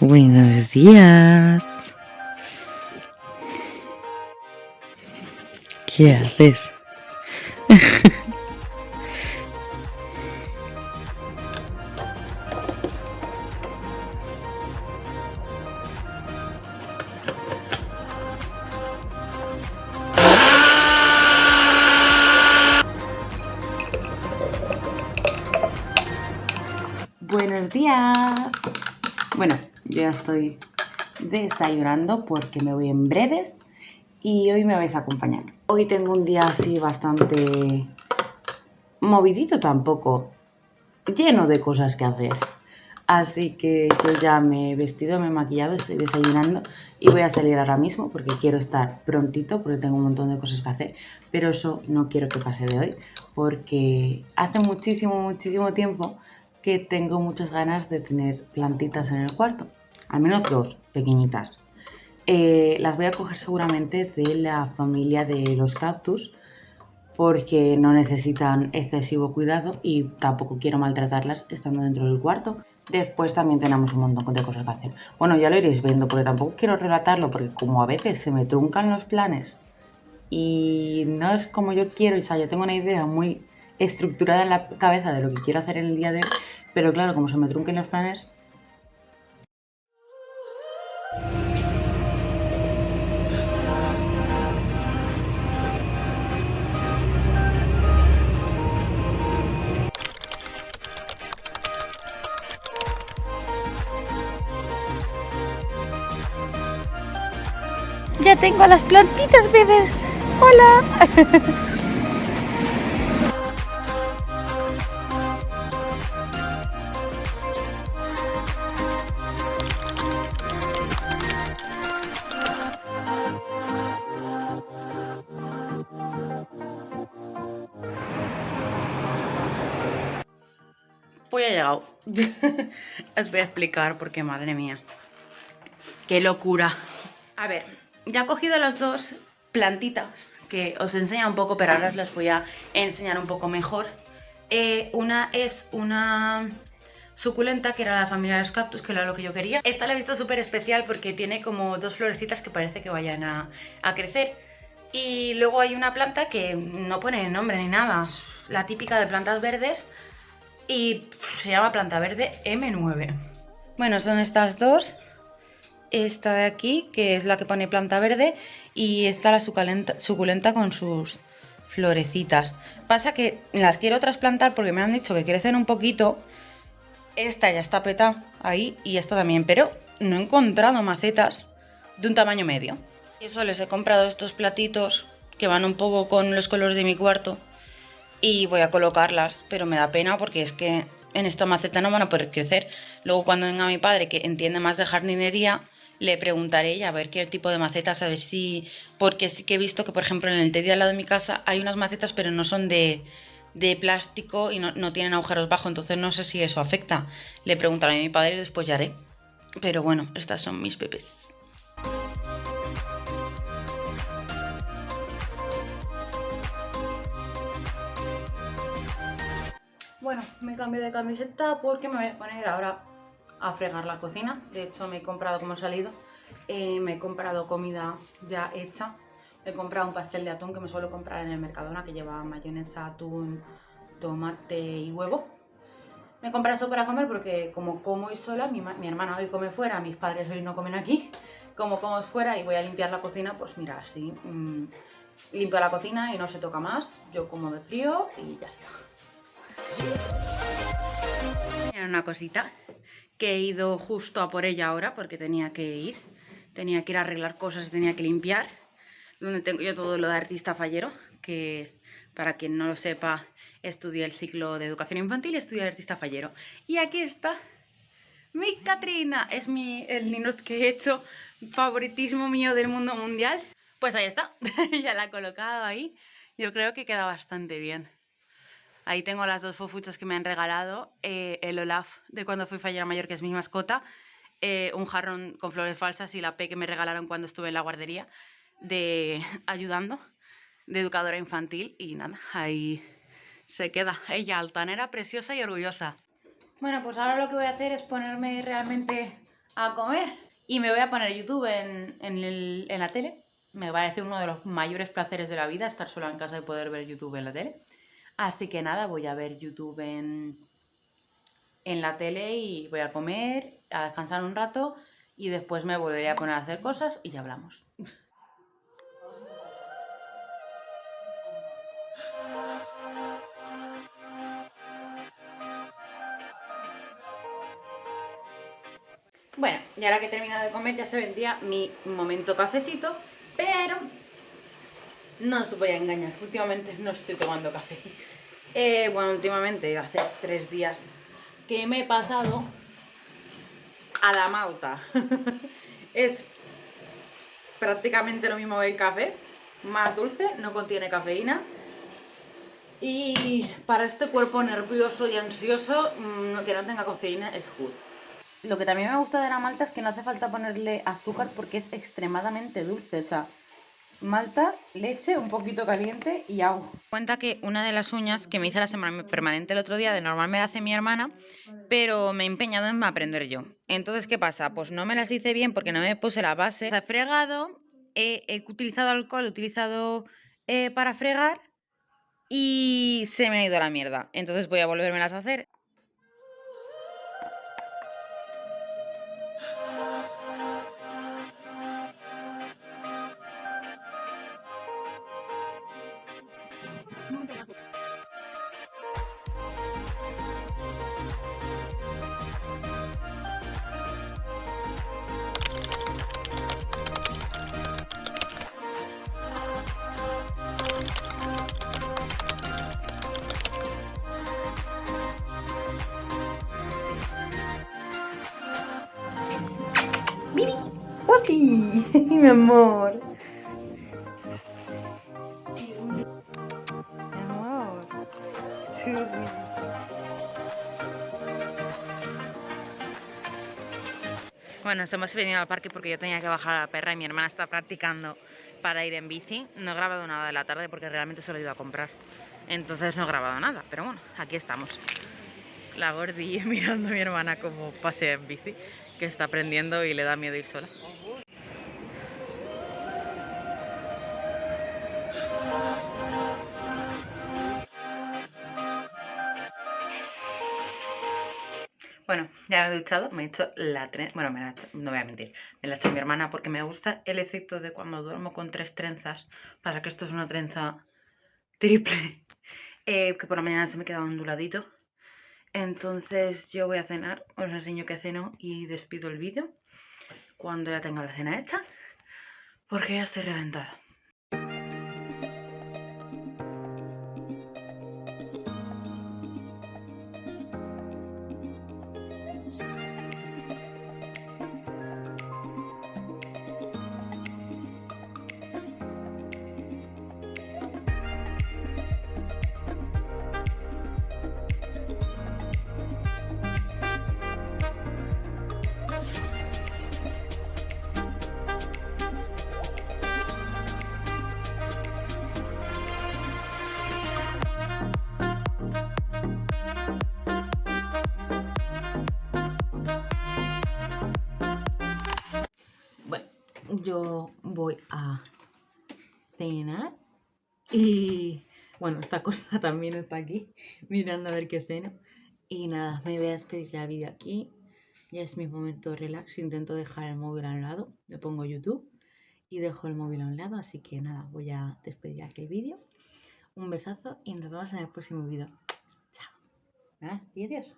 Buenos días. ¿Qué haces? Buenos días. Bueno, yo ya estoy desayunando porque me voy en breves y hoy me vais a acompañar. Hoy tengo un día así bastante movidito tampoco, lleno de cosas que hacer. Así que yo ya me he vestido, me he maquillado, estoy desayunando y voy a salir ahora mismo porque quiero estar prontito porque tengo un montón de cosas que hacer. Pero eso no quiero que pase de hoy porque hace muchísimo tiempo que tengo muchas ganas de tener plantitas en el cuarto. Al menos 2 pequeñitas. Las voy a coger seguramente de la familia de los cactus porque no necesitan excesivo cuidado y tampoco quiero maltratarlas estando dentro del cuarto. Después también tenemos un montón de cosas que hacer. Bueno, ya lo iréis viendo porque tampoco quiero relatarlo porque como a veces se me truncan los planes y no es como yo quiero, o sea, yo tengo una idea muy estructurada en la cabeza de lo que quiero hacer en el día de hoy, pero claro, como se me trunquen los planes... Ya tengo las plantitas, bebés. Hola. Pues ya he llegado. Os voy a explicar porque, madre mía, qué locura. A ver, ya he cogido las 2 plantitas que os enseño un poco, pero ahora os las voy a enseñar un poco mejor. Una es una suculenta, que era la familia de los cactus, que era lo que yo quería. Esta la he visto súper especial porque tiene como 2 florecitas que parece que vayan a crecer. Y luego hay una planta que no pone nombre ni nada, es la típica de plantas verdes y se llama planta verde M9. Bueno, son estas 2. Esta de aquí, que es la que pone planta verde, y esta la suculenta con sus florecitas. Pasa que las quiero trasplantar porque me han dicho que crecen un poquito. Esta ya está petada ahí y esta también, pero no he encontrado macetas de un tamaño medio. Y eso, les he comprado estos platitos que van un poco con los colores de mi cuarto y voy a colocarlas, pero me da pena porque es que en esta maceta no van a poder crecer. Luego cuando venga mi padre, que entiende más de jardinería, le preguntaré a ver qué tipo de macetas, a ver si... Porque sí que he visto que, por ejemplo, en el tedio al lado de mi casa hay unas macetas, pero no son de plástico y no tienen agujeros bajos, entonces no sé si eso afecta. Le preguntaré a mi padre y después ya haré. Pero bueno, estas son mis bebés. Bueno, me cambié de camiseta porque me voy a poner ahora a fregar la cocina. De hecho, me he comprado, como he salido, me he comprado comida ya hecha. Me he comprado un pastel de atún que me suelo comprar en el Mercadona, que lleva mayonesa, atún, tomate y huevo. Me he comprado eso para comer porque como hoy sola, mi hermana hoy come fuera, mis padres hoy no comen aquí. Como fuera y voy a limpiar la cocina, pues mira, así limpio la cocina y no se toca más. Yo como de frío y ya está. Una cosita que he ido justo a por ella ahora porque tenía que ir a arreglar cosas y tenía que limpiar, donde tengo yo todo lo de artista fallero, que para quien no lo sepa, estudié el ciclo de educación infantil y estudié de artista fallero. Y aquí está mi Catrina, es el ninot que he hecho, favoritismo mío del mundo mundial. Pues ahí está, ya la he colocado ahí, yo creo que queda bastante bien. Ahí tengo las 2 fofuchas que me han regalado, el Olaf de cuando fui fallera mayor, que es mi mascota, un jarrón con flores falsas y la P que me regalaron cuando estuve en la guardería ayudando. de educadora infantil y nada, ahí se queda. Ella altanera, preciosa y orgullosa. Bueno, pues ahora lo que voy a hacer es ponerme realmente a comer y me voy a poner YouTube en la tele. Me parece uno de los mayores placeres de la vida estar sola en casa y poder ver YouTube en la tele. Así que nada, voy a ver YouTube en la tele y voy a comer, a descansar un rato y después me volveré a poner a hacer cosas y ya hablamos. Bueno, y ahora que he terminado de comer ya se vendría mi momento cafecito, pero no os voy a engañar, últimamente no estoy tomando café. Bueno, últimamente, hace 3 días que me he pasado a la malta. Es prácticamente lo mismo que el café, más dulce, no contiene cafeína. Y para este cuerpo nervioso y ansioso, que no tenga cafeína es good. Lo que también me gusta de la malta es que no hace falta ponerle azúcar porque es extremadamente dulce, o sea, malta, leche, un poquito caliente y agua. Cuenta que una de las uñas que me hice la semana permanente el otro día, de normal me la hace mi hermana, pero me he empeñado en aprender yo. Entonces, ¿qué pasa? Pues no me las hice bien porque no me puse la base. He fregado, he utilizado alcohol, he utilizado para fregar y se me ha ido a la mierda. Entonces voy a volvérmelas a hacer. ¡Bibi! ¡Papi! Mi amor. Mi amor. Bueno, nos hemos venido al parque porque yo tenía que bajar a la perra y mi hermana está practicando para ir en bici. No he grabado nada de la tarde porque realmente solo he ido a comprar. Entonces no he grabado nada, pero bueno, aquí estamos. La Gordi mirando a mi hermana como pasea en bici, que está aprendiendo y le da miedo ir sola. Bueno, ya me he duchado, me he hecho la trenza. Bueno, no voy a mentir, me la ha hecho mi hermana porque me gusta el efecto de cuando duermo con 3 trenzas. Pasa que esto es una trenza triple, que por la mañana se me queda onduladito. Entonces yo voy a cenar, os enseño que ceno y despido el vídeo cuando ya tenga la cena hecha, porque ya estoy reventada. Bueno, yo voy a cenar y bueno, esta cosa también está aquí mirando a ver qué ceno. Y nada, me voy a despedir la vida aquí. Ya es mi momento de relax. Intento dejar el móvil a un lado. Le pongo YouTube y dejo el móvil a un lado. Así que nada, voy a despedir aquí el vídeo. Un besazo y nos vemos en el próximo vídeo. Chao. Y adiós.